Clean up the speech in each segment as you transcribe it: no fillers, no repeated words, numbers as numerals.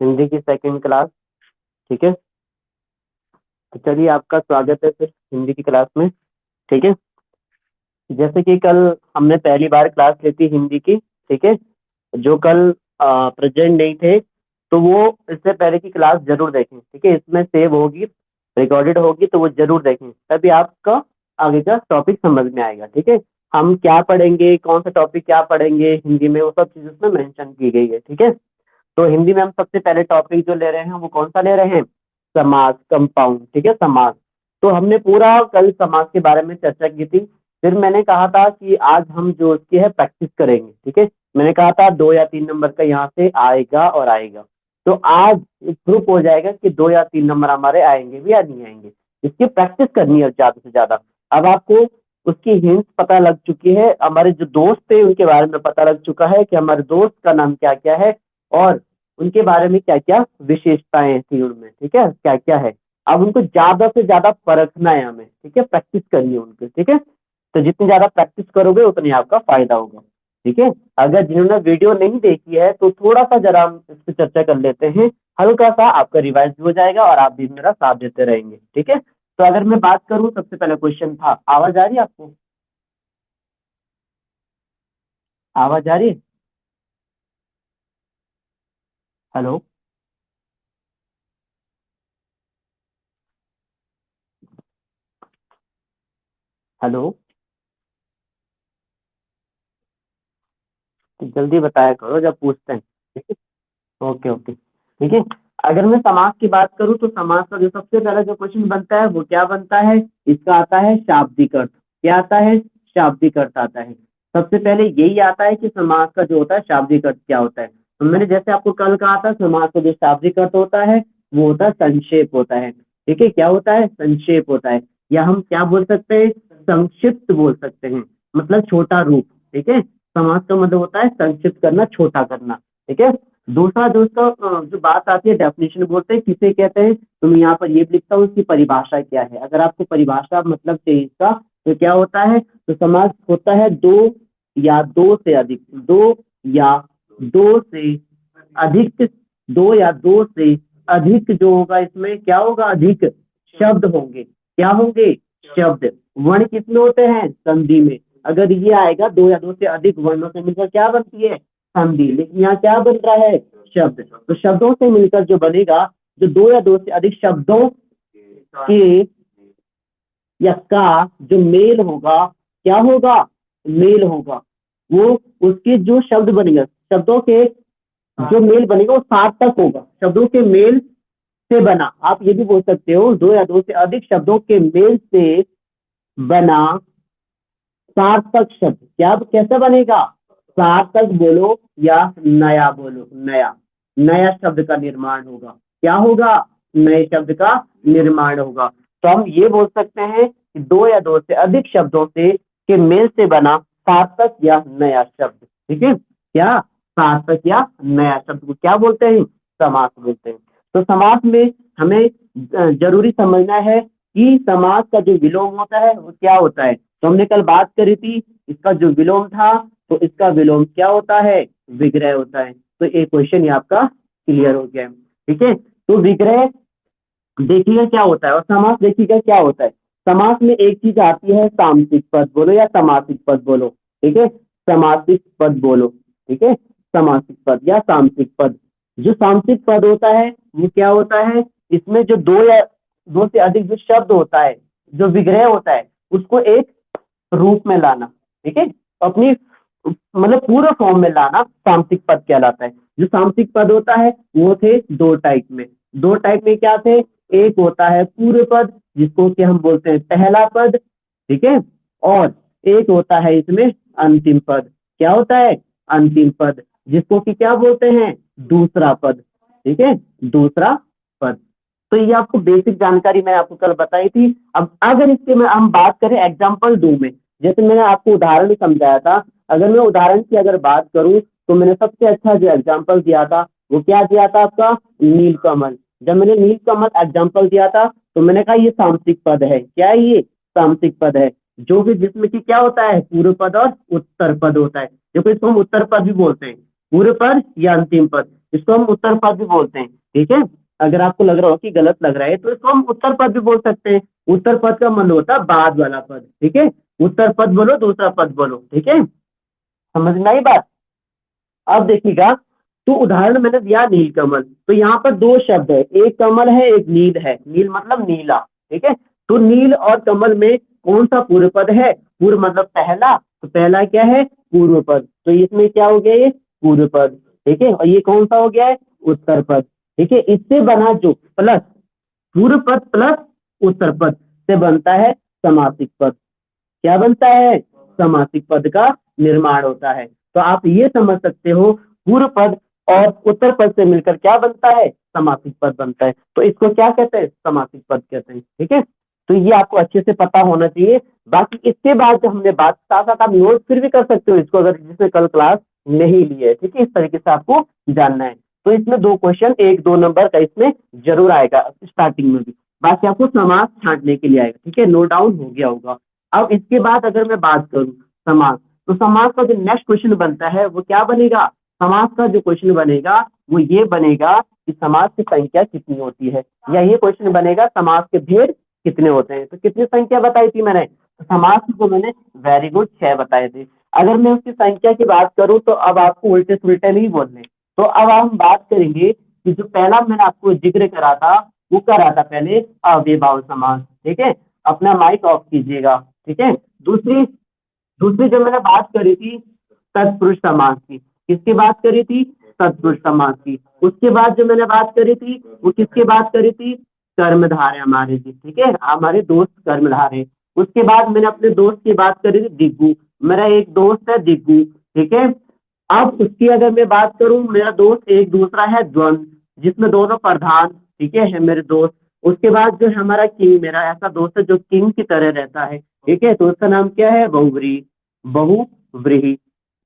हिंदी की second class. ठीक है, तो चलिए आपका स्वागत है फिर हिंदी की क्लास में। ठीक है, जैसे कि कल हमने पहली बार क्लास ली थी हिंदी की। ठीक है, जो कल प्रेजेंट नहीं थे तो वो इससे पहले की क्लास जरूर देखें। ठीक है, इसमें सेव होगी, रिकॉर्डेड होगी, तो वो जरूर देखें, तभी आपका आगे का टॉपिक समझ में आएगा। ठीक है, हम क्या पढ़ेंगे, कौन सा टॉपिक क्या पढ़ेंगे हिंदी में, वो सब चीज़ उसमें मेंशन की गई है। ठीक है, तो हिंदी में हम सबसे पहले टॉपिक जो ले रहे हैं वो कौन सा ले रहे हैं, समास, कंपाउंड। ठीक है, समास। तो हमने पूरा कल समास के बारे में चर्चा की थी। फिर मैंने कहा था कि आज हम जो उसकी है प्रैक्टिस करेंगे। ठीक है, मैंने कहा था 2 या 3 नंबर का यहाँ से आएगा और आएगा, तो आज प्रूफ हो जाएगा कि 2 या 3 नंबर हमारे आएंगे भी या नहीं आएंगे। इसकी प्रैक्टिस करनी है ज्यादा से ज्यादा। अब आपको उसकी हिंट पता लग चुकी है, हमारे जो दोस्त थे उनके बारे में पता लग चुका है कि हमारे दोस्त का नाम क्या क्या है और उनके बारे में क्या क्या विशेषताएं थी उनमें। ठीक है, क्या क्या है, अब उनको ज्यादा से ज्यादा परखना है हमें। ठीक है, प्रैक्टिस करनी है उनकी। ठीक है, तो जितनी ज्यादा प्रैक्टिस करोगे उतनी आपका फायदा होगा। ठीक है, अगर जिन्होंने वीडियो नहीं देखी है तो थोड़ा सा जरा हम इस पर चर्चा कर लेते हैं, हल्का सा आपका रिवाइज भी हो जाएगा और आप भी मेरा साथ देते रहेंगे। ठीक है, तो अगर मैं बात करूं, सबसे पहला क्वेश्चन था, आवाज आ रही है आपको, आवाज आ रही है? हेलो, हेलो, तो जल्दी बताया करो जब पूछते हैं। ठीक है, ओके ओके। ठीक है, अगर मैं समास की बात करूं तो समास का जो सबसे पहला जो क्वेश्चन बनता है वो क्या बनता है, इसका आता है शाब्दिक अर्थ। क्या आता है? शाब्दिक अर्थ आता है। सबसे पहले यही आता है कि समास का जो होता है शाब्दिक अर्थ क्या होता है। तो मैंने जैसे आपको कल कहा था, समास का जो शाब्दिक अर्थ होता है वो होता है संक्षेप होता है। ठीक है, क्या होता है? संक्षेप होता है, या हम क्या बोल सकते हैं, संक्षिप्त बोल सकते हैं, मतलब छोटा रूप। ठीक है, समास का मतलब होता है संक्षिप्त करना, छोटा करना। ठीक है, दूसरा दोस्तों जो बात आती है डेफिनेशन बोलते हैं, किसे कहते हैं, तो मैं यहाँ पर ये भी लिखता हूँ इसकी परिभाषा क्या है। अगर आपको परिभाषा मतलब चाहिए इसका, तो क्या होता है, तो समास होता है दो या दो से अधिक, या दो से अधिक, 2 या 2 से अधिक जो होगा इसमें क्या होगा, अधिक शब्द होंगे। क्या होंगे? शब्द। वर्ण किसमें होते हैं? संधि में। अगर ये आएगा 2 या 2 से अधिक वर्णों से मिलकर क्या बनती है? संधि। लेकिन यहाँ क्या बन रहा है? शब्द। तो शब्दों से मिलकर जो बनेगा, जो 2 या 2 से अधिक शब्दों के या का जो मेल होगा, क्या होगा? मेल होगा। वो उसके जो शब्द बनेगा, शब्दों के जो मेल बनेगा वो सार्थक होगा। शब्दों के मेल से बना, आप ये भी बोल सकते हो 2 या 2 से अधिक शब्दों के मेल से बना सार्थक शब्द। क्या कैसे बनेगा? सार्थक बोलो या नया बोलो, नया नया शब्द का निर्माण होगा। क्या होगा? नए शब्द का निर्माण होगा। तो हम ये बोल सकते हैं कि 2 या 2 से अधिक शब्दों से के मेल से बना सार्थक या नया शब्द। ठीक है, क्या? सार्थक या नया शब्द को क्या बोलते हैं? समास बोलते हैं। तो समास में हमें जरूरी समझना है कि समास का जो विलोम होता है वो क्या होता है। तो हमने कल बात करी थी, इसका जो विलोम था, तो इसका विलोम क्या होता है? विग्रह होता है। तो एक क्वेश्चन ये आपका क्लियर हो गया है। ठीक है, तो विग्रह देखिएगा क्या होता है और समास देखिएगा क्या होता है। समास में एक चीज आती है सामसिक पद बोलो या समासिक पद बोलो। ठीक है, समासिक पद बोलो। ठीक है, समासिक पद या सामसिक पद। जो सामसिक पद होता है वो क्या होता है, इसमें जो 2 या 2 से अधिक जो शब्द होता है, जो विग्रह होता है, उसको एक रूप में लाना। ठीक है, अपनी मतलब पूरे फॉर्म में लाना सामसिक पद कहलाता है। जो सामसिक पद होता है वो थे 2 टाइप में। 2 टाइप में क्या थे, एक होता है पूर्व पद जिसको कि हम बोलते हैं पहला पद। ठीक है, और एक होता है इसमें अंतिम पद। क्या होता है? अंतिम पद, जिसको कि क्या बोलते हैं? दूसरा पद। ठीक है, दूसरा पद। तो ये आपको बेसिक जानकारी मैं आपको कल बताई थी। अब अगर इसके में हम बात करें एग्जाम्पल 2 में, जैसे मैंने आपको उदाहरण समझाया था, अगर मैं उदाहरण की अगर बात करूं तो मैंने सबसे अच्छा जो एग्जाम्पल दिया था वो क्या दिया था आपका? नीलकमल। जब मैंने नीलकमल एग्जाम्पल दिया था तो मैंने कहा ये सामसिक पद है। क्या है ये? सामसिक पद है, जो कि जिसमें कि क्या होता है? पूर्व पद और उत्तर पद होता है। देखो इसको हम उत्तर पद भी बोलते हैं, पूर्व पद या अंतिम पद। इसको हम उत्तर पद भी बोलते हैं, ठीक है। अगर आपको लग रहा हो कि गलत लग रहा है तो इसको हम उत्तर पद भी बोल सकते हैं। उत्तर पद का मतलब होता है बाद वाला पद, ठीक है। उत्तर पद बोलो, दूसरा पद बोलो, ठीक है, समझ में आई बात। अब देखिएगा, तो उदाहरण मैंने दिया नीलकमल, तो यहाँ पर दो शब्द है, एक कमल है एक नील है, नील मतलब नीला, ठीक है। तो नील और कमल में कौन सा पूर्व पद है? पूर्व मतलब पहला, तो पहला क्या है? पूर्व पद, तो इसमें क्या हो गया? ये पूर्व पद, ठीक है। और ये कौन सा हो गया है? उत्तर पद, ठीक है। इससे बना जो प्लस पूर्व पद प्लस उत्तर पद से बनता है समासिक पद। क्या बनता है? समासिक पद का निर्माण होता है। तो आप ये समझ सकते हो, पूर्व पद और उत्तर पद से मिलकर क्या बनता है? समासिक पद बनता है। तो इसको क्या कहते हैं? समासिक पद कहते हैं, ठीक है। तो ये आपको अच्छे से पता होना चाहिए। बाकी इसके बाद जो हमने बात, साथ साथ आप नोट फिर भी कर सकते हो इसको, अगर जिसने कल क्लास नहीं ली है, ठीक है। इस तरीके से आपको जानना है। तो इसमें दो क्वेश्चन, एक दो नंबर का इसमें जरूर आएगा स्टार्टिंग में भी। बाकी आपको समास छांटने के लिए आएगा, ठीक है, नोट डाउन हो गया होगा। अब इसके बाद अगर मैं बात करूं समास, तो समास का जो नेक्स्ट क्वेश्चन बनता है वो क्या बनेगा? समास का जो क्वेश्चन बनेगा वो ये बनेगा कि समास की संख्या कितनी होती है, या ये क्वेश्चन बनेगा समास के भेद कितने होते हैं। तो कितनी संख्या बताई थी मैंने? तो समास को मैंने वेरी गुड 6 बताए थे। अगर मैं उसकी संख्या की बात करूं तो अब आपको उल्टे सुल्टे नहीं बोलने। तो अब हम बात करेंगे कि जो पहला मैंने आपको जिक्र करा था वो करा था पहले अव्ययभाव समास, ठीक है। अपना माइक ऑफ कीजिएगा, ठीक है। दूसरी दूसरी जो मैंने बात करी थी तत्पुरुष समास की, किसकी बात करी थी? तत्पुरुष समास की। उसके बाद जो मैंने बात करी थी वो किसकी बात करी थी? कर्मधारय हमारे जी, ठीक है, हमारे दोस्त कर्मधारय। उसके बाद मैंने अपने दोस्त की बात करी थी दिग्गू, मेरा एक दोस्त है दिग्गू, ठीक है। अब उसकी अगर मैं बात करूं, मेरा दोस्त एक दूसरा है द्वंद, जिसमें दोनों प्रधान, ठीक है मेरे दोस्त। उसके बाद जो है हमारा किंग, मेरा ऐसा दोस्त है जो किंग की तरह रहता है, ठीक है। तो उसका नाम क्या है? बहुव्रीहि, बहुव्रीहि,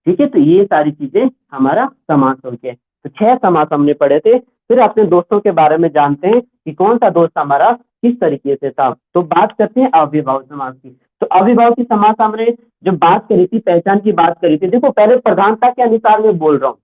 ठीक है। तो ये सारी चीजें हमारा समास हो गया। तो 6 समास हमने पढ़े थे। फिर अपने दोस्तों के बारे में जानते हैं कि कौन सा दोस्त हमारा किस तरीके से था। तो बात करते हैं अव्ययभाव समास की। तो अव्ययभाव की समास हमने जब बात करी थी, पहचान की बात करी थी, देखो पहले प्रधानता के अनुसार मैं बोल रहा हूँ,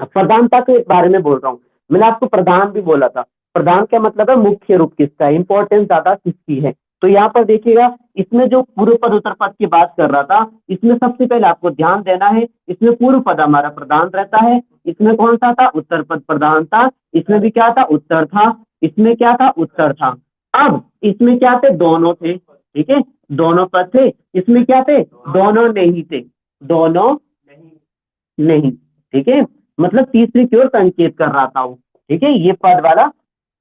प्रधानता के बारे में बोल रहा हूँ। मैंने आपको प्रधान भी बोला था, प्रधान का मतलब है मुख्य रूप किसका है, इंपॉर्टेंस ज्यादा किसकी है। तो यहाँ पर देखिएगा, इसमें जो पूर्व पद उत्तर पद की बात कर रहा था, इसमें सबसे पहले आपको ध्यान देना है, इसमें पूर्व पद हमारा प्रधान रहता है। इसमें कौन सा था? उत्तर पद प्रधान था। इसमें भी क्या था? उत्तर था। इसमें क्या था? उत्तर था। अब इसमें क्या थे? दोनों थे, ठीक है, दोनों पद थे। इसमें क्या थे? दोनों नहीं थे, दोनों नहीं, ठीक है, मतलब तीसरी की ओर संकेत कर रहा था वो, ठीक है, ये पद वाला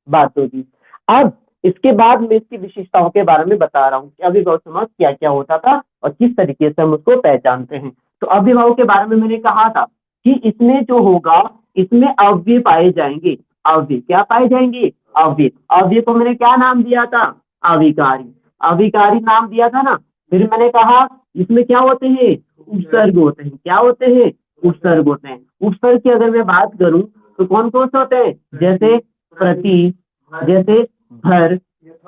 बात होगी। अब इसके बाद मैं इसकी विशेषताओं के बारे में बता रहा हूँ कि अभिभाव समास क्या क्या होता था और किस तरीके से हम उसको पहचानते हैं। तो अभिभाव के बारे में मैंने कहा था कि इसमें जो होगा, इसमें अव्यय पाए जाएंगे। अव्यय क्या पाए जाएंगे? अव्यय। अव्यय को मैंने क्या नाम दिया था? अविकारी। अविकारी नाम दिया था ना। फिर मैंने कहा इसमें क्या होते हैं? उपसर्ग होते हैं। क्या होते हैं? उपसर्ग होते हैं। उपसर्ग की अगर मैं बात करूं तो कौन कौन से होते हैं? जैसे प्रति, जैसे भर,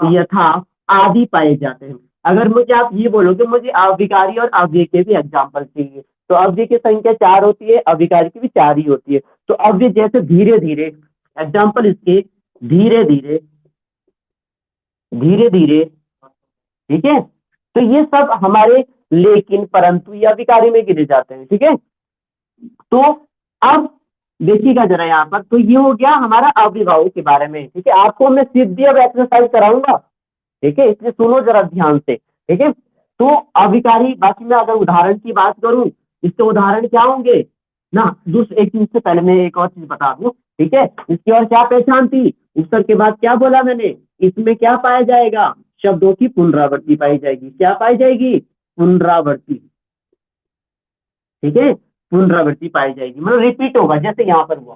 यथा आदि पाए जाते हैं। अगर मुझे आप ये बोलो कि मुझे अविकारी और अव्यय के भी एग्जाम्पल चाहिए, तो अव्यय की संख्या 4 होती है, अविकारी की भी 4 ही होती है। तो अव्यय जैसे धीरे धीरे, एग्जाम्पल इसके धीरे धीरे, धीरे धीरे, ठीक है। तो ये सब हमारे लेकिन, परंतु या विकारी में गिने जाते हैं, ठीक है। तो अब देखिएगा जरा यहाँ पर, तो ये हो गया हमारा अविभाव के बारे में, ठीक है। आपको मैं सीधी अब एक्सरसाइज कराऊंगा, ठीक है, इसलिए सुनो जरा ध्यान से, ठीक है। तो अविकारी, बाकी मैं अगर उदाहरण की बात करूं, इसके उदाहरण क्या होंगे ना। दूसरे एक चीज से पहले मैं एक और चीज बता दूं, ठीक है। इसकी और क्या पहचान थी? उत्तर के बाद क्या बोला मैंने? इसमें क्या पाया जाएगा? शब्दों की पुनरावृत्ति पाई जाएगी। क्या पाई जाएगी? पुनरावृत्ति, ठीक है, पुनरावृत्ति पाई जाएगी, मतलब रिपीट होगा, जैसे यहाँ पर हुआ,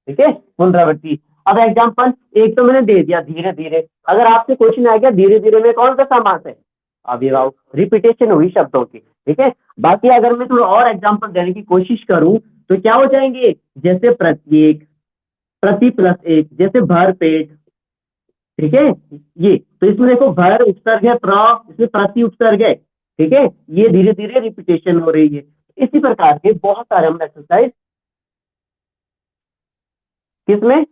ठीक है, पुनरावृत्ति। अब एग्जांपल एक तो मैंने दे दिया धीरे धीरे। अगर आपसे क्वेश्चन आ गया धीरे धीरे में कौन सा समास है? अविभाव, रिपीटेशन हुई शब्दों की, ठीक है। बाकी अगर मैं थोड़ा और एग्जांपल देने की कोशिश करूं तो क्या हो जाएंगे? जैसे प्रत्येक, प्रति प्लस एक, जैसे भर पेट, ठीक है। ये तो इसमें देखो भर उपसर्ग है, इसमें प्रति उपसर्ग है, ठीक है। ये धीरे धीरे रिपीटेशन हो रही है। इसी प्रकार के बहुत सारे हम एक्सरसाइज किसमें?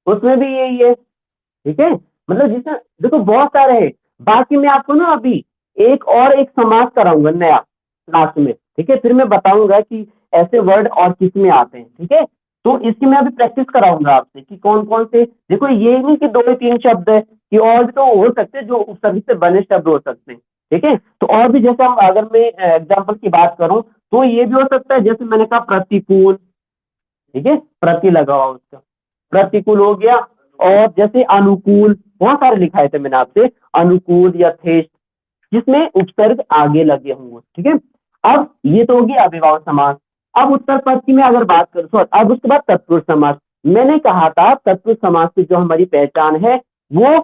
उसमें भी यही है, ठीक है। मतलब जिसमें देखो बहुत सारे हैं। बाकी मैं आपको ना अभी एक समास कराऊंगा नया क्लास में, ठीक है। फिर मैं बताऊंगा कि ऐसे वर्ड और किस में आते हैं, ठीक है। तो इसकी मैं अभी प्रैक्टिस कराऊंगा आपसे कि कौन कौन से। देखो ये नहीं कि दो या तीन शब्द है, कि और भी तो हो सकते हैं जो उपसर्ग से बने शब्द हो सकते हैं, ठीक है। तो और भी जैसे हम अगर मैं एग्जाम्पल की बात करूं तो ये भी हो सकता है, जैसे मैंने कहा प्रतिकूल, ठीक है, प्रति लगा हुआ उसका, प्रतिकूल हो गया। और जैसे अनुकूल, बहुत सारे लिखाए थे मैंने आपसे, अनुकूल या थेष्ट, जिसमें उपसर्ग आगे लगे होंगे, ठीक है। अब ये तो होगी अव्ययभाव समास। अब उत्तर पद की मैं अगर बात करूं, अब उसके बाद तत्पुरुष समास। मैंने कहा था तत्पुरुष समास की जो हमारी पहचान है वो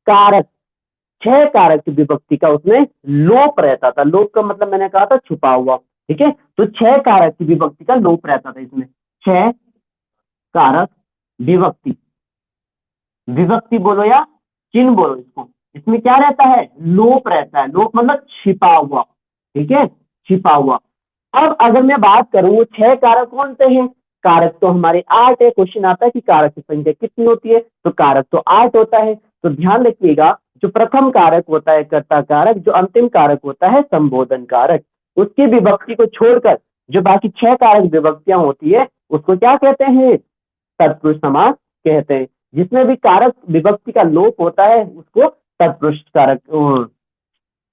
कारक, 6 कारक की विभक्ति का उसमें लोप रहता था। लोप का मतलब मैंने कहा था छुपा हुआ, ठीक है। तो 6 कारक की विभक्ति का लोप रहता था इसमें, 6 कारक विभक्ति, विभक्ति बोलो या चिन्ह बोलो इसको, इसमें क्या रहता है? लोप रहता है। लोप मतलब छिपा हुआ, ठीक है, छिपा हुआ। अब अगर मैं बात करूं वो 6 कारक कौन से हैं? कारक तो हमारे 8 है। क्वेश्चन आता है कि कारक की संख्या कितनी होती है, तो कारक तो 8 होता है। तो ध्यान रखिएगा, जो प्रथम कारक होता है कर्ता कारक, जो अंतिम कारक होता है संबोधन कारक, उसकी विभक्ति को छोड़कर जो बाकी 6 कारक विभक्तियां होती है उसको क्या कहते हैं? तत्पुरुष समास कहते हैं। जिसमें भी कारक विभक्ति का लोप होता है उसको तत्पुरुष कारक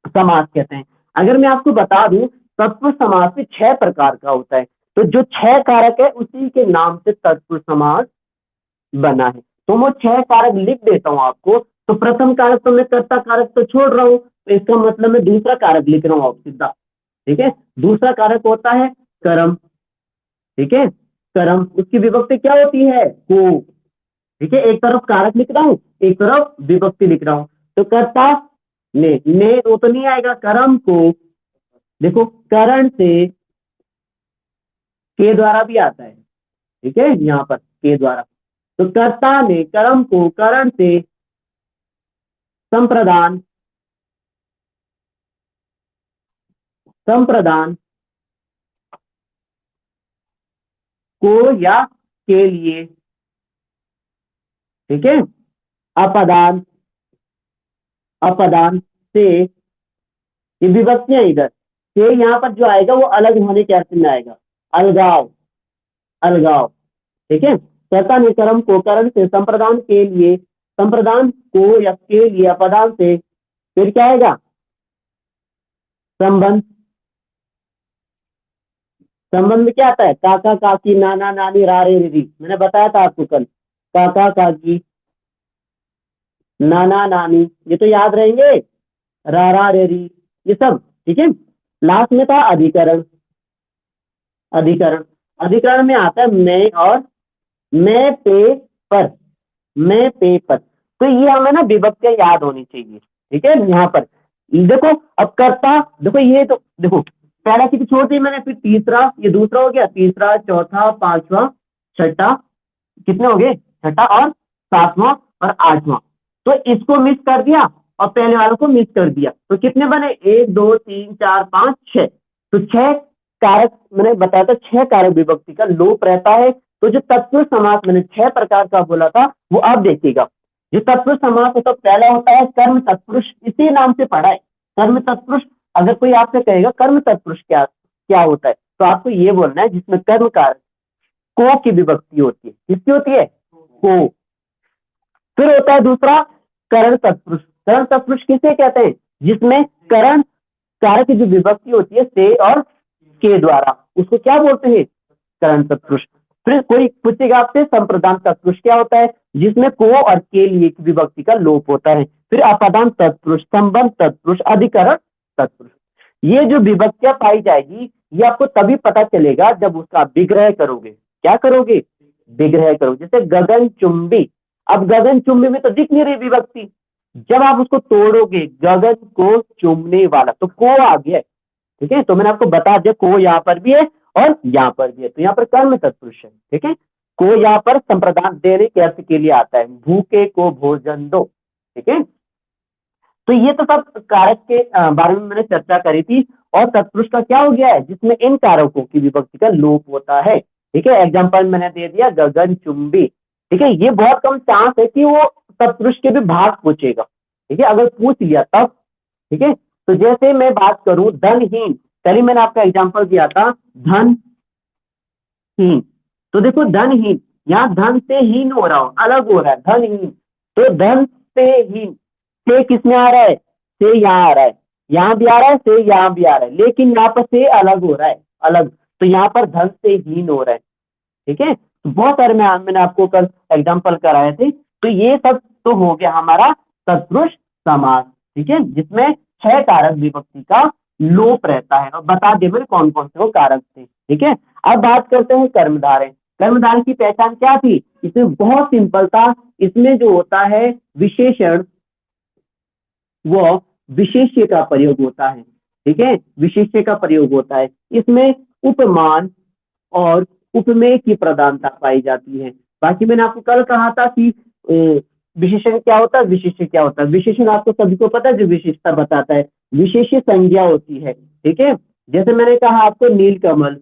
समास कहते हैं। अगर मैं आपको बता दूं, तत्पुरुष समास भी 6 प्रकार का होता है। तो जो 6 कारक है उसी के नाम से तत्पुरुष समास बना है। तो मैं 6 कारक लिख देता हूं आपको। तो प्रथम कारक तो मैं कर्ता कारक तो छोड़ रहा हूं, तो इसका मतलब मैं दूसरा कारक लिख रहा हूं आप सीधा, ठीक है। दूसरा कारक होता है कर्म, ठीक है। कर्म, उसकी विभक्ति क्या होती है? को, ठीक है। एक तरफ कारक लिख रहा हूं, एक तरफ विभक्ति लिख रहा हूं। तो कर्ता ने वो तो नहीं आएगा। कर्म को देखो करण से के द्वारा भी आता है, ठीक है, यहाँ पर के द्वारा। तो कर्ता ने कर्म को करण से संप्रदान, संप्रदान को या के लिए, ठीक है। अपदान, अपदान से, ये विभक्तियां इधर से यहाँ पर जो आएगा वो अलग होने के अर्थ में आएगा, अलगाव, अलगाव, ठीक है। कर्ता ने कर्म को करण से संप्रदान के लिए, संप्रदान को या के लिए अपदान से, फिर क्या आएगा? संबंध, संबंध में क्या आता है? काका काकी नाना नानी रारे रिरी, मैंने बताया था आपको कल। काका काकी नाना नानी ये तो याद रहेंगे, रारा रेरी, ये सब, ठीक है। लास्ट में था अधिकरण, अधिकरण, अधिकरण में आता है मैं और मैं पे पर, मैं पे पर। तो ये हमें ना विभक्तियां याद होनी चाहिए, ठीक है। यहाँ पर देखो, अब कर्ता, देखो ये तो देखो पहला चीज छोड़ दी मैंने, फिर तीसरा, ये दूसरा हो गया, तीसरा, चौथा, पांचवा, छठा, कितने हो गए? छठा और सातवां और आठवां। तो इसको मिस कर दिया और पहले वालों को मिस कर दिया, तो कितने बने? 1 2 3 4 5 6। तो 6 कारक मैंने बताया था, 6 कारक विभक्ति का लोप रहता है। तो जो तत्पुरुष समास मैंने 6 प्रकार का बोला था वो अब देखिएगा। जो तत्पुरुष समास होता है, पहला होता है कर्म तत्पुरुष, इसी नाम से पढ़ा है कर्म तत्पुरुष। अगर कोई आपसे कहेगा कर्म तत्पुरुष क्या क्या होता है, तो आपको ये बोलना है जिसमें कर्म कारक को की विभक्ति होती है। किसकी होती है? को। फिर होता है दूसरा करण तत्पुरुष। करण तत्पुरुष किसे कहते हैं? जिसमें करण कारक की जो विभक्ति होती है से और के द्वारा, उसको क्या बोलते हैं? करण तत्पुरुष। फिर कोई पूछेगा आपसे संप्रदान तत्पुरुष क्या होता है? जिसमें को और के लिए की विभक्ति का लोप होता है। फिर अपदान तत्पुरुष, संबंध तत्पुरुष, अधिकरण तत्पुरुष। ये जो विभक्तियां पाई जाएगी ये आपको तभी पता चलेगा जब उसका विग्रह करोगे। क्या करोगे? विग्रह करोगे। जैसे गगन चुंबी, अब गगन चुंबी में तो दिख नहीं रही विभक्ति, जब आप उसको तोड़ोगे गगन को चूमने वाला, तो को आ गया, ठीक है। तो मैंने आपको बता दिया को यहाँ पर भी है और यहाँ पर भी है। तो यहाँ पर कर्म तत्पुरुष है, ठीक है। को यहाँ पर संप्रदान देने के अर्थ के लिए आता है, भूखे को भोजन दो, ठीक है। तो ये तो सब कारक के बारे में मैंने चर्चा करी थी। और तत्पुरुष का क्या हो गया है? जिसमें इन कारकों की विभक्ति का लोप होता है। ठीक है, एग्जाम्पल मैंने दे दिया गगन चुंबी। ठीक है, ये बहुत कम चांस है कि वो तत्पुरुष के भी भाग पूछेगा। ठीक है, अगर पूछ लिया तब। ठीक है, तो जैसे मैं बात करूं धनहीन, पहले मैंने आपका एग्जाम्पल दिया था धनहीन। तो देखो धनहीन, यहाँ धन से हीन हो रहा हो, अलग हो रहा है धनहीन। तो धन से हीन, से किस में आ रहा है, से यहाँ आ रहा है, यहाँ भी आ रहा है, से यहाँ भी आ रहा है, लेकिन यहाँ पर से अलग हो रहा है, अलग। तो यहाँ पर धन से हीन हो रहा है। ठीक है, तो बहुत सारे मैंने आपको कल एग्जाम्पल कराए थे। तो ये सब तो हो गया हमारा तत्पुरुष समास। ठीक है, जिसमें 6 कारक विभक्ति का लोप रहता है, और बता दे मेरे कौन कौन से वो कारक थे। ठीक है, अब बात करते हैं कर्मधारय। कर्मधारय की पहचान क्या थी, इसमें बहुत सिंपल था। इसमें जो होता है विशेषण, वो विशेष्य का प्रयोग होता है। ठीक है, विशेष्य का प्रयोग होता है। इसमें उपमान और उपमेय की प्रधानता पाई जाती है। बाकी मैंने आपको कल कहा था कि विशेषण क्या होता है, विशेष्य क्या होता है। विशेषण आपको सभी को पता है, जो विशेषता बताता है। विशेष्य संज्ञा होती है। ठीक है, जैसे मैंने कहा आपको नीलकमल,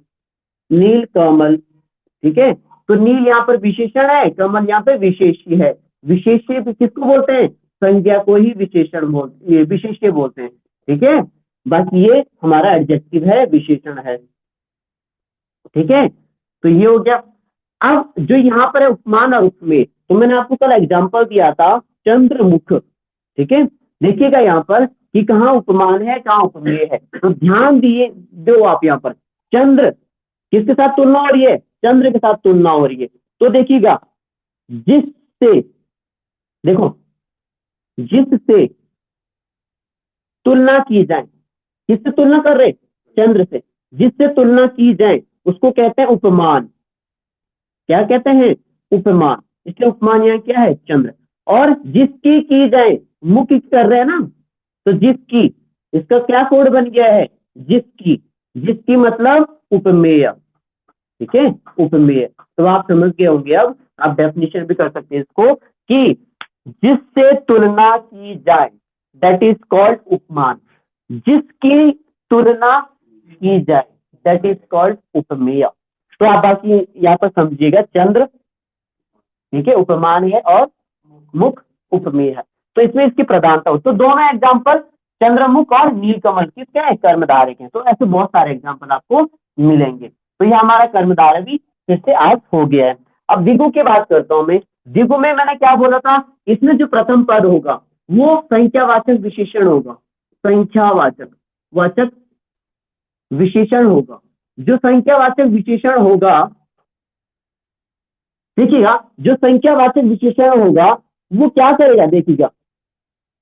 नीलकमल। ठीक है, तो नील यहाँ पर विशेषण है, कमल यहाँ पे विशेष्य है। विशेष्य किसको बोलते हैं, संज्ञा को ही विशेषण बोलते, ये विशेष्य बोलते हैं। ठीक है, बाकी ये हमारा एडजेक्टिव है, विशेषण है। ठीक है, तो ये हो गया। अब जो यहाँ पर है उपमान और उपमेय, तो मैंने आपको कल एग्जांपल दिया था चंद्रमुख। ठीक है, देखिएगा यहाँ पर कि कहाँ उपमान है, कहाँ उपमेय है। तो ध्यान दिए दो आप, यहाँ पर चंद्र किसके साथ तुलना हो रही है, चंद्र के साथ तुलना हो रही है। तो देखिएगा, जिससे, देखो जिससे तुलना की जाए, किससे तुलना कर रहे, चंद्र से। जिससे तुलना की जाए उसको कहते हैं उपमान। क्या कहते हैं, उपमान। इसलिए उपमान यहाँ क्या है, चंद्र। और जिसकी की जाए, मुख्य कर रहे हैं ना, तो जिसकी, इसका क्या कोड बन गया है, जिसकी। जिसकी मतलब उपमेय। ठीक है, उपमेय। तो आप समझ गए होंगे, अब आप डेफिनेशन भी कर सकते हैं इसको, कि जिससे तुलना की जाए, दैट इज कॉल्ड उपमान। जिसकी तुलना की जाए, दैट इज कॉल्ड उपमेय। तो आप बाकी यहाँ पर समझिएगा, चंद्र ठीक है उपमान है, और मुख उपमेय है। तो इसमें इसकी प्रधानता हो, तो दोनों एग्जाम्पल चंद्रमुख और नीलकमल किसके हैं, कर्मधारक हैं। तो ऐसे बहुत सारे एग्जाम्पल आपको मिलेंगे। तो ये हमारा कर्मधारय भी फिर से आज हो गया है। अब द्विगु की बात करता हूं मैं। द्विगु में मैंने क्या बोला था, इसमें जो प्रथम पद होगा वो संख्यावाचक विशेषण होगा। संख्यावाचक वाचक विशेषण होगा। जो संख्यावाचक विशेषण होगा, देखिएगा, जो संख्यावाचक विशेषण होगा वो क्या करेगा, देखिएगा,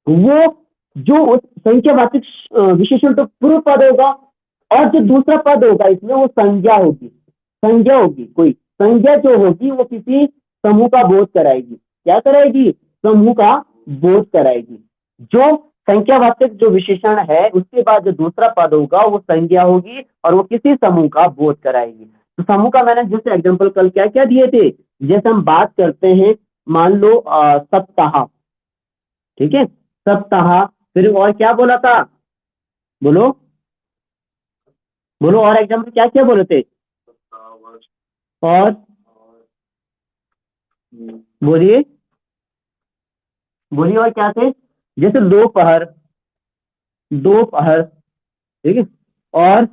वो जो उस संख्यावाचक विशेषण तो पूर्व पद होगा, और जो दूसरा पद होगा इसमें वो संज्ञा होगी। संज्ञा होगी, कोई संज्ञा जो होगी वो किसी समूह का बोध कराएगी। क्या कराएगी, समूह का बोध कराएगी। जो संख्यावाचक जो विशेषण है उसके बाद जो दूसरा पद होगा वो संज्ञा होगी, और वो किसी समूह का बोध कराएगी। तो समूह का मैंने जैसे एग्जाम्पल कल क्या क्या दिए थे, जैसे हम बात करते हैं, मान लो सप्ताह। ठीक है, सप्ताह। फिर और क्या बोला था, बोलो बोलो, और एग्जाम्पल क्या क्या बोले थे, और बोलिए बोलिए, और क्या थे, जैसे दोपहर, दोपहर। ठीक है, और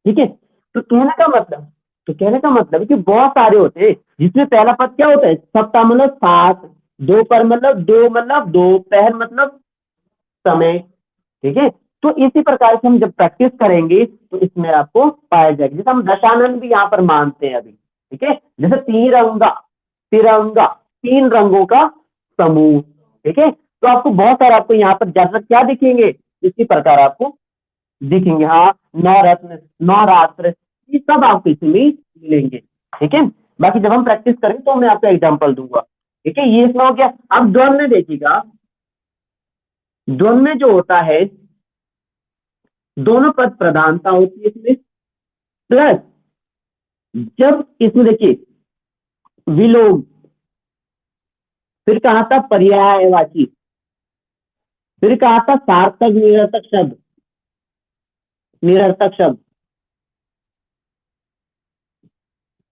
ठीक है, तो कहने का मतलब, तो कहने का मतलब है कि बहुत सारे होते हैं, जिसमें पहला पद क्या होता है, सप्ताह मतलब 7, दोपहर मतलब 2, मतलब दोपहर मतलब समय। ठीक है, तो इसी प्रकार से हम जब प्रैक्टिस करेंगे तो इसमें आपको पाया जाएगा। जैसे हम दशानन भी यहाँ पर मानते हैं अभी। ठीक है, जैसे तिरंगा, तिरंगा 3 रंगों का समूह। ठीक है, तो आपको बहुत सारे, आपको यहाँ पर ज्यादा क्या दिखेंगे, इसी प्रकार आपको दिखेंगे। हाँ, नवरत्न, नवरात्र, ये सब आपको इसमें मिलेंगे। ठीक है, बाकी जब हम प्रैक्टिस करेंगे तो मैं आपको एग्जाम्पल दूंगा। ठीक है, ये इसमें हो गया। अब द्वंद में देखिएगा, द्वंद में जो होता है, दोनों पद प्रधानता होती है इसमें, प्लस जब इसमें देखिए विलोम, फिर कहा था पर्यायवाची, फिर कहा था सार्थक निरर्थक शब्द, निरर्थक शब्द।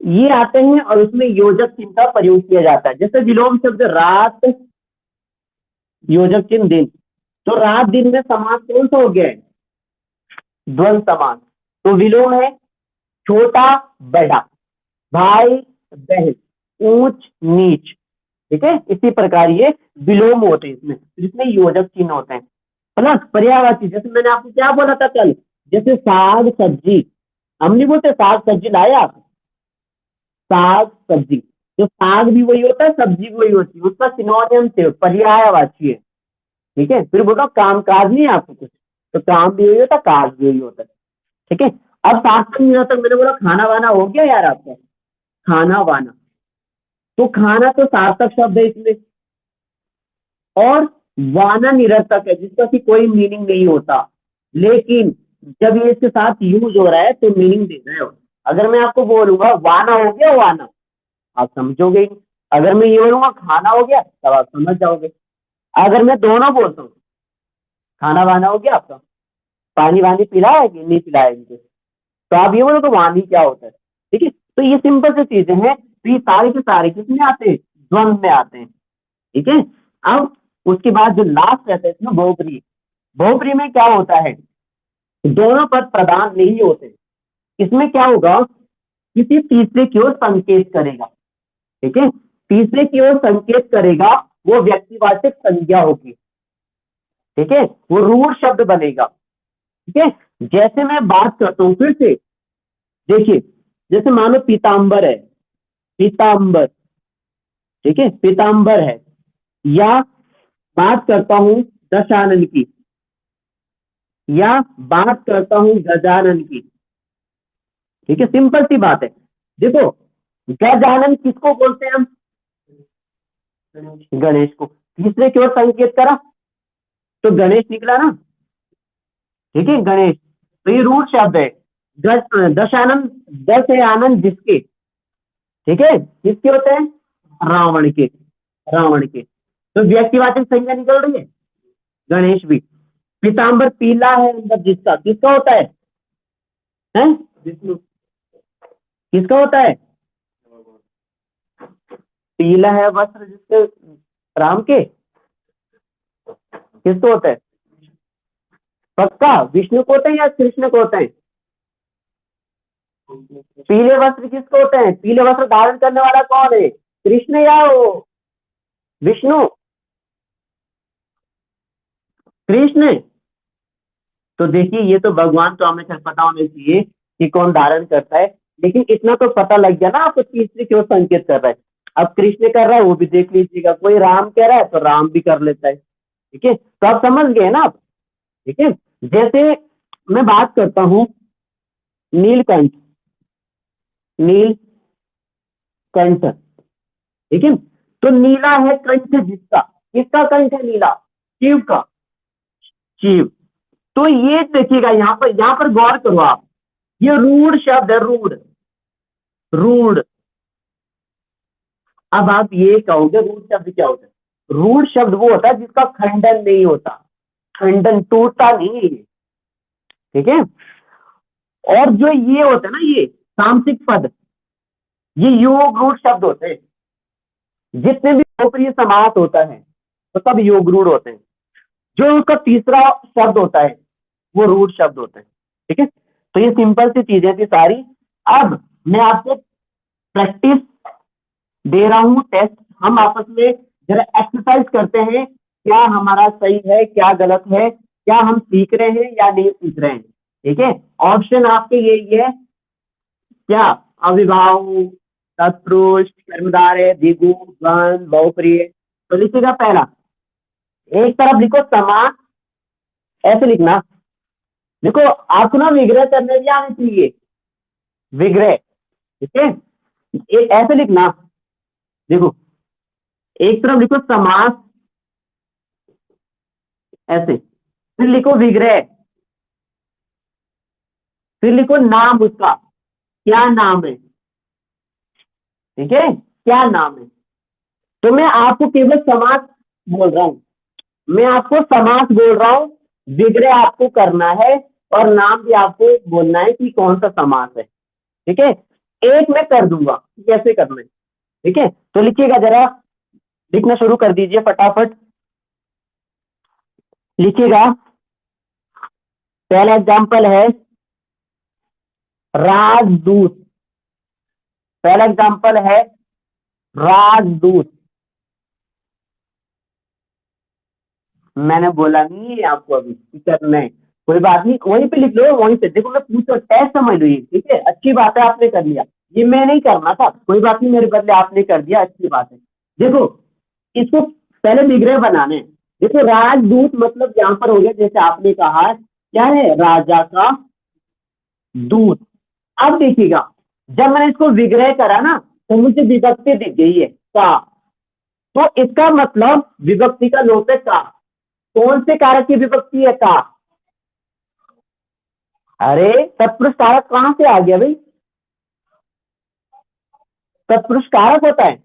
ये आते हैं और उसमें योजक चिन्ह का प्रयोग किया जाता है। जैसे विलोम शब्द रात, योजक चिन्ह दिन, तो रात दिन में समास कौन सा हो गया है? द्वंद समास। तो विलोम है छोटा बड़ा, भाई बहन, ऊंच नीच, ठीक है। इसी प्रकार ये विलोम होते हैं इसमें योजक चिन्ह होते हैं। प्लस पर्यायवाची, जैसे मैंने आपको क्या बोला था कल, जैसे साग सब्जी, हम नहीं बोलते साग सब्जी लाया आप, साग सब्जी, तो साग भी वही होता है, सब्जी भी वही होती है, उसका सिनोनियम से पर्यायवाची है, ठीक है। फिर बोलो काम काज नहीं है आपको कुछ, तो काम भी वही होता है, काज भी वही होता है, ठीक है। अब 7 तक मैंने बोला खाना वाना हो गया यार आपका, खाना वाना, तो खाना तो सार्थक शब्द है इसमें, और वाना निरर्थक है जिसका कि कोई मीनिंग नहीं होता, लेकिन जब ये इसके साथ यूज हो रहा है तो मीनिंग दे रहे हो। अगर मैं आपको बोलूंगा वाना हो गया, वाना, आप समझोगे ही। अगर मैं ये बोलूंगा खाना हो गया, तब आप समझ जाओगे। अगर मैं दोनों बोलता हूँ, खाना वाना हो गया आपका, पानी वानी पिलाया कि नहीं पिलाया इनको, तो आप ये बोलो तो वानी क्या होता है, ठीक है। तो ये सिंपल सी चीजें हैं, तो ये सारे के सारे किसमें आते हैं? द्वंद में आते हैं, ठीक है। अब उसके बाद जो लास्ट रहता है इसमें बहुप्रिय, बहुप्रिय में क्या होता है? दोनों पद प्रधान नहीं होते, इसमें क्या होगा? किसी तीसरे की ओर संकेत करेगा, ठीक है। तीसरे की ओर संकेत करेगा, वो व्यक्तिवाचक संज्ञा होगी, ठीक है, वो रूढ़ शब्द बनेगा, ठीक है। जैसे मैं बात करता हूं फिर से, देखिए, जैसे मानो पीताम्बर है, पीताम्बर, ठीक है, पीताम्बर है, या बात करता हूं दशानन की, या बात करता हूं गजानन की, ठीक है। सिंपल सी बात है। देखो, गजानन किसको बोलते हैं हम? गणेश को। तीसरे की ओर संकेत करा तो गणेश निकला ना, ठीक है, गणेश। तो ये रूढ़ शब्द है। दशानन, दस है आनंद जिसके, ठीक है, किसके होते हैं? रावण के, रावण के। तो व्यक्तिवाचक संज्ञा निकल रही है, गणेश भी। पीताम्बर पीला है अंदर जिसका, किसका होता है? हैं? विष्णु, किसका होता है? पीला है वस्त्र जिसके, राम के, किसको होता है? पक्का विष्णु को होते हैं या कृष्ण को होते हैं? पीले वस्त्र किसको होते हैं? पीले वस्त्र धारण करने वाला कौन है? कृष्ण या वो विष्णु? कृष्ण। तो देखिए, ये तो भगवान तो हमें खैर पता होना चाहिए कि कौन धारण करता है, लेकिन इतना तो पता लग गया ना आपको तीसरे की ओर संकेत कर रहा है। अब कृष्ण कर रहा है वो भी देख लीजिएगा, कोई राम कह रहा है तो राम भी कर लेता है, ठीक है। तो आप समझ गए ना आप, ठीक है। जैसे मैं बात करता हूं नीलकंठ, नीलकंठ, ठीक है। तो नीला है कंठ जिसका, किसका कंठ है नीला? शिव का, शिव। तो ये देखिएगा, यहाँ पर गौर करो आप, ये रूढ़ शब्द है, रूढ़, रूढ़। अब आप ये कहोगे रूढ़ शब्द क्या होता है? रूढ़ शब्द वो होता है जिसका खंडन नहीं होता, खंडन टूटता नहीं है, ठीक है। और जो ये होता है ना, ये सामसिक पद, ये योग रूढ़ शब्द होते हैं। जितने भी बहुप्रिय समास होता है तो सब योग रूढ़ होते हैं। जो उसका तीसरा शब्द होता है वो रूढ़ शब्द होते हैं, ठीक है। तो ये सिंपल सी चीजें थी सारी। अब मैं आपको प्रैक्टिस दे रहा हूं, टेस्ट, हम आपस में जरा एक्सरसाइज करते हैं, क्या हमारा सही है क्या गलत है, क्या हम सीख रहे हैं या नहीं सीख रहे हैं, ठीक है। ऑप्शन आपके यही है, क्या? अविभाव, तत्पुरुष, कर्मधारय, द्विगु, द्वंद, बहुप्रिय। तो लिखिएगा पहला, एक तरफ लिखो समास, ऐसे लिखना। देखो, आपको ना विग्रह करने भी आने चाहिए, विग्रह, ठीक है। ऐसे लिखना, देखो, एक तरफ लिखो समास, ऐसे, फिर लिखो विग्रह, फिर लिखो नाम उसका, क्या नाम है, ठीक है, क्या नाम है। तो मैं आपको केवल समास बोल रहा हूं, मैं आपको समास बोल रहा हूं, विग्रह आपको करना है और नाम भी आपको बोलना है कि कौन सा समास है, ठीक है। एक में कर दूंगा, कैसे करना है, ठीक है। तो लिखिएगा जरा, लिखना शुरू कर दीजिए फटाफट, लिखिएगा। पहला एग्जाम्पल है राजदूत, पहला एग्जाम्पल है राजदूत। मैंने बोला नहीं है आपको अभी कि करना है, कोई बात नहीं, वहीं पे लिख लो, वहीं पे देखो, मैं पूछ रहा, टेस्ट समझ लो ये, ठीक है। अच्छी बात है आपने कर लिया, ये मैं नहीं करना था, कोई बात नहीं, मेरे बदले आपने कर दिया, अच्छी बात है। देखो इसको पहले विग्रह बनाने हैं। देखो राजदूत मतलब यहाँ पर हो गया, जैसे आपने कहा क्या है, राजा का दूत। अब देखिएगा, जब मैंने इसको विग्रह करा ना, तो मुझे विभक्ति दिख गई है का, तो इसका मतलब विभक्ति का लोप है का। कौन से कारक की विभक्ति है का? अरे तत्पुरुष कारक कहां से आ गया भाई? तत्पुरुष कारक होता है।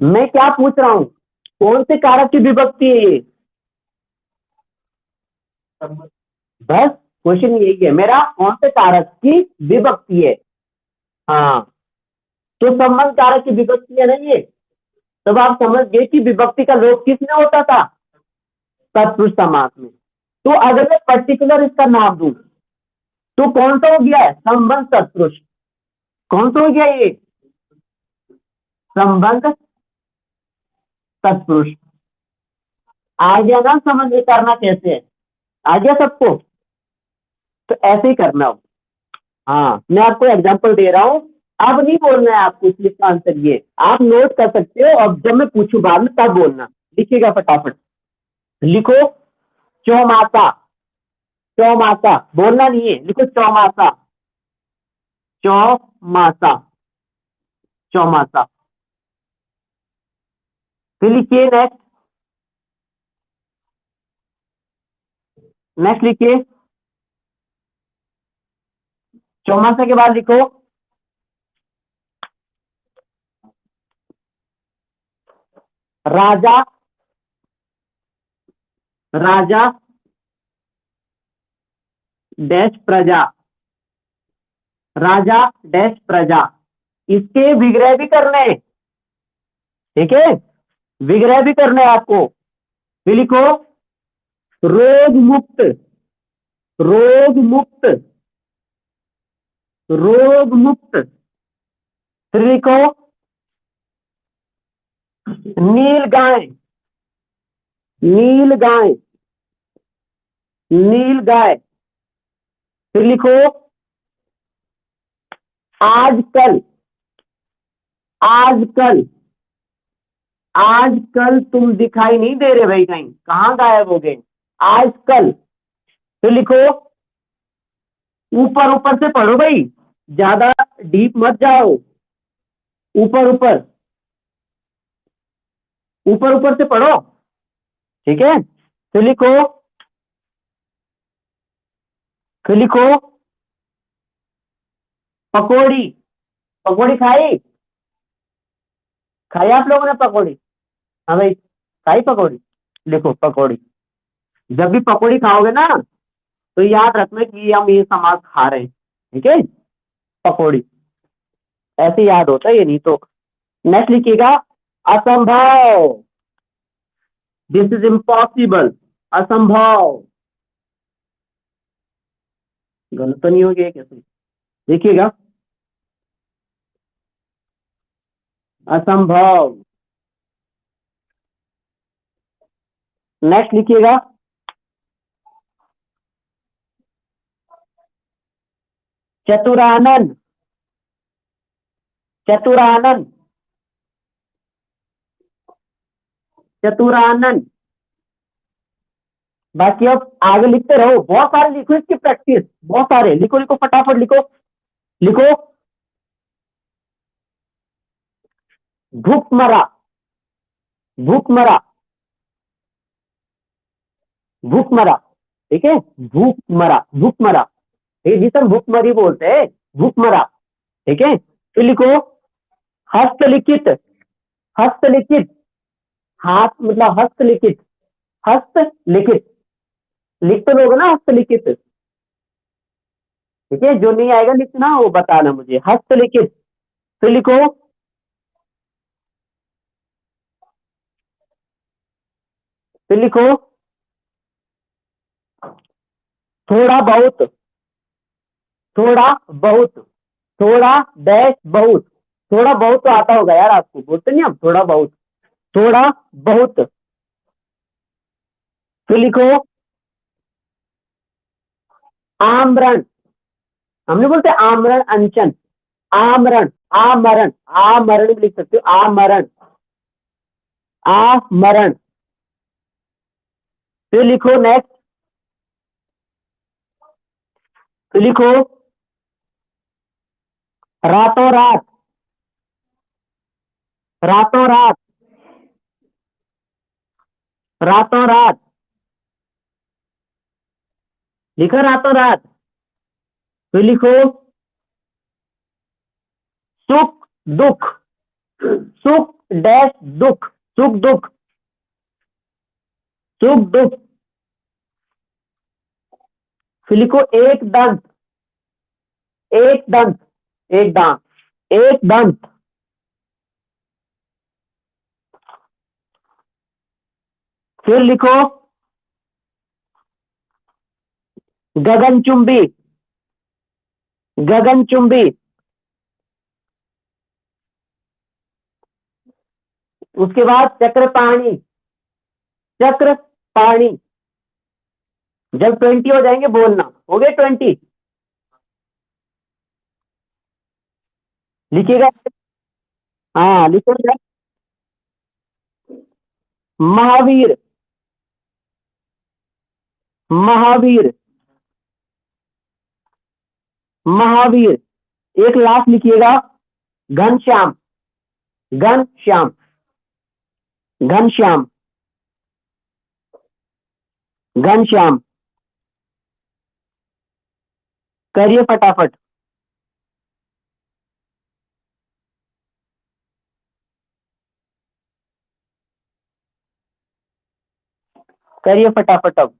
मैं क्या पूछ रहा हूं, कौन से कारक की विभक्ति है ये? बस क्वेश्चन यही है मेरा, कौन से कारक की विभक्ति है। हाँ, तो संबंध कारक की विभक्ति है नहीं ये, तब आप समझ गए कि विभक्ति का लोप किसमें होता था, तत्पुरुष समास में। तो अगर मैं पर्टिकुलर इसका नाम दूं, तो कौन सा हो गया है, संबंध तत्पुरुष। कौन सा हो गया ये, संबंध तत्पुरुष। आ गया ना समझ में, करना कैसे है, आ गया सबको? तो ऐसे ही करना हो। हाँ, मैं आपको एग्जांपल दे रहा हूं, अब नहीं बोलना है आपको इसका आंसर, ये आप नोट कर सकते हो, और जब मैं पूछूं बाद में तब बोलना। लिखिएगा फटाफट, लिखो चौमासा, चौमासा बोलना नहीं है, लिखो चौमासा, चौमासा, चौमासा। फिर लिखिए नेक्स्ट, नेक्स्ट लिखिए, चौमासा के बाद लिखो राजा, राजा डैश प्रजा, राजा डैश प्रजा। इसके विग्रह भी करने हैं, ठीक है, विग्रह भी करने हैं आपको। फिर लिखो रोग मुक्त, रोग मुक्त, रोग मुक्त। फिर लिखो नील गाय, नील गाय, नील गाय। फिर लिखो आजकल, आजकल, आजकल तुम दिखाई नहीं दे रहे भाई, कहीं कहाँ गायब हो गए, आजकल। फिर लिखो, ऊपर ऊपर से पढ़ो भाई, ज्यादा डीप मत जाओ, ऊपर ऊपर, ऊपर ऊपर से पढ़ो, ठीक है। फिर लिखो, फिर लिखो पकौड़ी, पकौड़ी खाई, खाई आप लोगों ने पकौड़ी? हाँ भाई, खाई पकौड़ी, लिखो पकौड़ी। जब भी पकौड़ी खाओगे ना, तो याद रखना कि हम ये समाज खा रहे हैं, ठीक है, पकौड़ी, ऐसे याद होता है ये, नहीं तो। नेक्स्ट लिखिएगा असंभव, दिस इज इम्पॉसिबल, असंभव। गलत तो नहीं हो गया कैसे, देखिएगा असंभव। नेक्स्ट लिखिएगा चतुरानन, चतुरानन, चतुरानन। बाकी अब आगे लिखते रहो, बहुत सारे लिखो, इसकी प्रैक्टिस बहुत सारे, लिखो लिखो फटाफट लिखो, लिखो भूखमरा, भूखमरा, भूखमरा, ठीक है, भूखमरा, भूखमरा, ये जिसे हम भूखमरी बोलते हैं, भूखमरा, ठीक है। फिर लिखो हस्तलिखित, हस्तलिखित, हाथ मतलब हस्तलिखित, हस्तलिखित, लिख तो लोगे ना हस्तलिखित, ठीक है, जो नहीं आएगा लिखना वो बताना मुझे। हस्तलिखित, तो लिखो तो लिखो थोड़ा बहुत, थोड़ा बहुत, थोड़ा डैश बहुत। थोड़ा बहुत तो आता होगा यार आपको, बोलते नहीं आप थोड़ा बहुत, थोड़ा बहुत। तो लिखो आमरण, हम नहीं बोलते आमरण अनशन, आमरण, आमरण, आमरण भी लिख सकते हो, आमरण, आमरण। फिर लिखो नेक्स्ट, तो लिखो रातों रात, रातों रात, रातों रात, लिखो रातों रात। फिर लिखो सुख दुख, सुख डैश दुख, सुख दुख, सुख दुख। फिर लिखो एक दंत, एक दंत, एक दांत, एक दंत। फिर लिखो गगनचुंबी, गगनचुंबी। उसके बाद चक्रपाणी, चक्रपाणी। जब 20 हो जाएंगे बोलना, हो गए 20, लिखिएगा। हाँ लिखिएगा, महावीर, महावीर, महावीर। एक लास्ट लिखिएगा घनश्याम, घनश्याम, घनश्याम, घनश्याम। करिए फटाफट, करिए फटाफट अब।